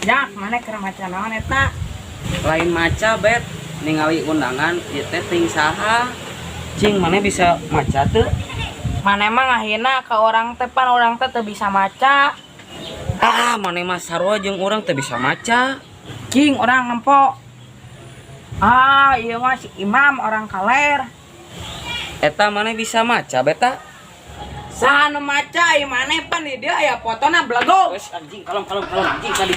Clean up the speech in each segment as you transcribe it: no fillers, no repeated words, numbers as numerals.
Jak, mana keur maca naon eta? Lain maca bet ningali undangan ieu teh ting saha. Cing mana bisa maca teu? Mana emang akhirna ke orang teh pan orang teh teu bisa maca. Ah, mana mah sarua jeung urang teu bisa maca. Cing orang nempo. Ah, iya mah si Imam orang kaler. Eta mana bisa maca beta? Saha nu maca ieu maneh pan di dieu aya fotona blegog. Wes anjing kalem anjing tadi.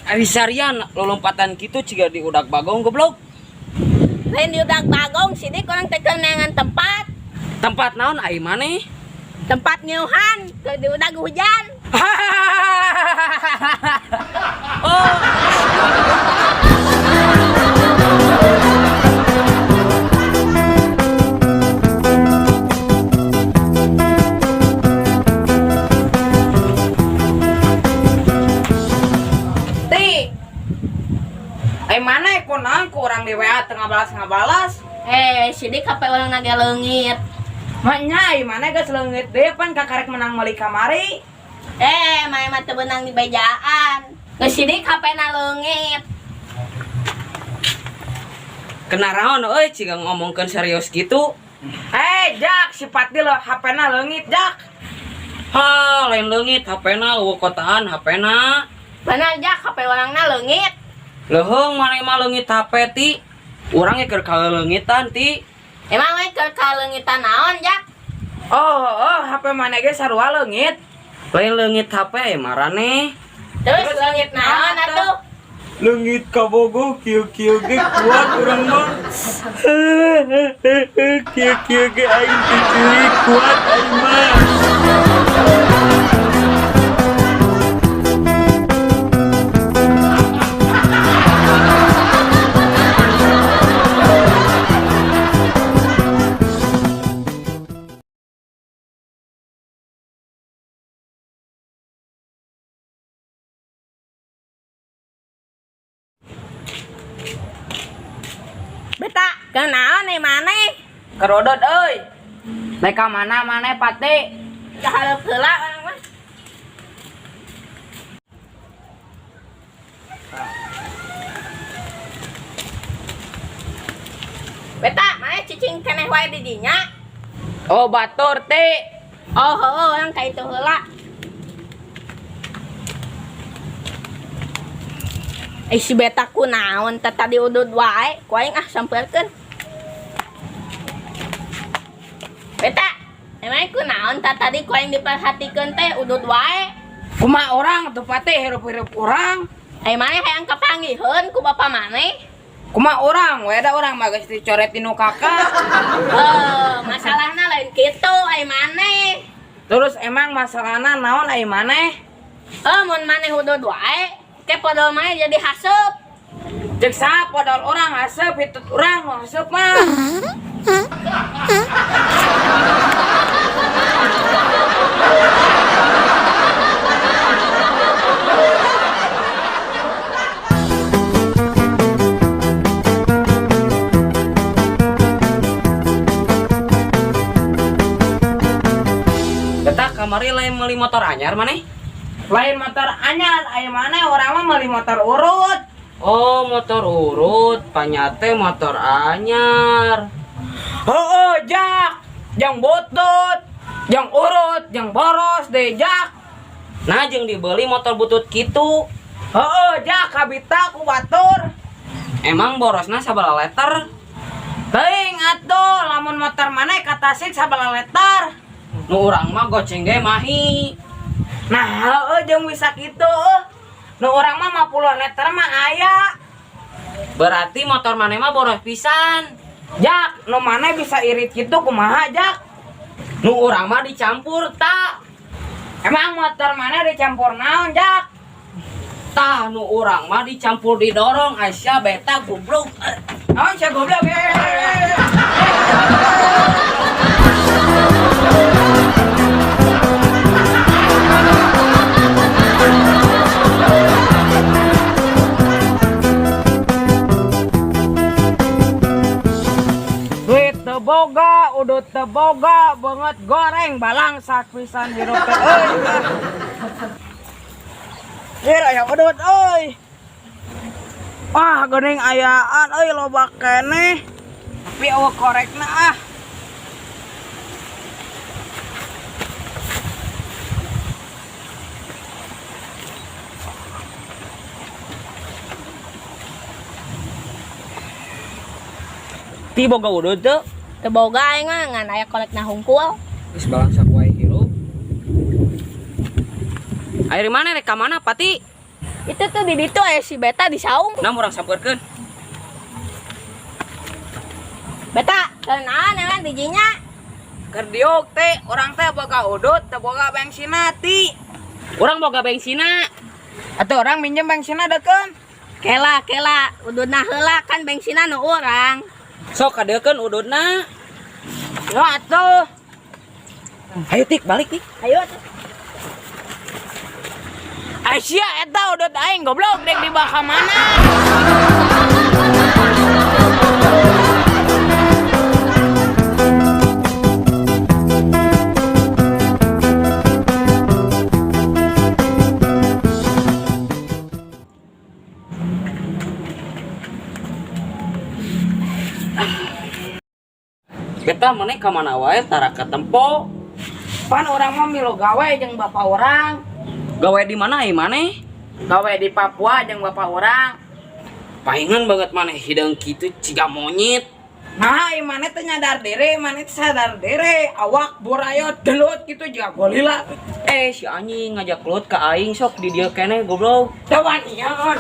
Ari sarian lolompatan kitu ciga di udak bagong goblok. Lain di udak bagong sidik orang teh keunangan tempat. Tempat naon ai maneh? Tempat nyeuhan ke di udak hujan. Oh. Mana kunaon ku urang di WA teu ngabalas. Sidik HP orang nage leungit. Maknya mana geus leungit deui pan kakarek menang meuli kamari. Mae mah teu beunang di bejaan. Geus sidik HP-na leungit. Kenaraon euy ciga ngomongkeun serius gitu? Jak, sifat di lo HP-na leungit, Jak. Ha, lain leungit HP-na eueuh kotaan HP-na. Bener Jak, HP orangna leungit. Leuheung maneh mah leungit HP ti. Urang ge keur kaleungitan ti. Emang we keur kaleungitan naon Jak? Oh, HP mana ge sarua leungit. Lain leungit HP marane. Terus leungit naon atuh? Leungit kabogo kieu-kieu ge kuat urang mah. Kieu-kieu ge aing dicuri kuat aing mah. Beta, kenaon nih maneh? Kerodot euy. Mereka mana maneh pati? Kahareup heula orang mah. Beta, maneh cicing keneh wae di dinya. Oh, batur ti. Oh, heueuh orang ka itu heula. Si beta kunaon teh tadi udud wae, ku aing sampeurkeun. Beta, emang kunaon teh tadi ku aing diperhatikeun teh udud wae. Kumaha orang tuh pati hirup-hirup orang. Maneh hayang kapanggiheun ku bapa maneh. Kumaha orang, we da urang mah geus dicoret tinu kakak. Masalahna lain kitu ai maneh. Terus emang masalahna naon ai maneh? Mun maneh udud wae, ke podol maneh jadi haseup. Cek saha podol orang haseup hitut urang nu haseup mah. Beta kamari lain meuli motor anyar maneh? Lain motor anyar, aya maneh urang mah meuli motor urut. Oh, motor urut, panyate motor anyar. Heueuh, Jak. Jang butut, jang urut, jang boros deh, Jak. Nah, jeung dibeli motor butut kitu. Heueuh, Jak, kabita ku batur. Emang borosna sabaraha liter? Teuing atuh, lamun motor maneh ka Tasik sabaraha liter? Nu urang mah goceng ge mahi. Nah, heueuh jeung bisa kitu. Nu urang mah 50 liter mah aya. Berarti motor maneh mah boros pisan. Jak, nu maneh bisa irit kitu kumaha, Jak? Nu urang mah dicampur tak. Emang motor maneh dicampur naon, Jak? Tah nu urang mah dicampur didorong Aisyah beta goblok. Oh, saya goblok. Duit teboga, udut teboga, banget goreng balang sapisan hirup teh euy. Ira ya udut euy. Wah, geuning ayaan euy loba keneh. Tapi eueuh korekna ah. Ti boga udut teu. Teboga aing mah ngan aya kolek na hungkul. Geus balang sakuai hirup. Air mana rek ka mana Pati? Itu tuh di ditu aya si beta di saung. Nam urang sampeurkeun. Beta, keunaan emang dijinya. Keur diuk teh, urang teh boga udut, teu boga bengsina ti. Urang boga bengsina. Atuh urang minjem bengsina dekeun. Kela, ududna heula kan bengsina nu urang. Sok kadeukeun udutna. Yo atuh. Ayo Tik, balik Tik. Ayo. Aisyah eta udut aing goblok dek dibawa ka mana? Beta maneh ka mana wae tara katempo. Pan orang mah milu gawe jeung bapak orang. Gawe di mana ai maneh? Gawe di Papua jeung bapak orang. Paingan banget maneh hideung kitu ciga monyet. Nah, maneh teh nyadar diri, maneh teh sadar diri, awak burayot gelut gitu juga golila. Si anjing ngajak kelut ka aing sok di dieu keneh goblok. Teu wanian.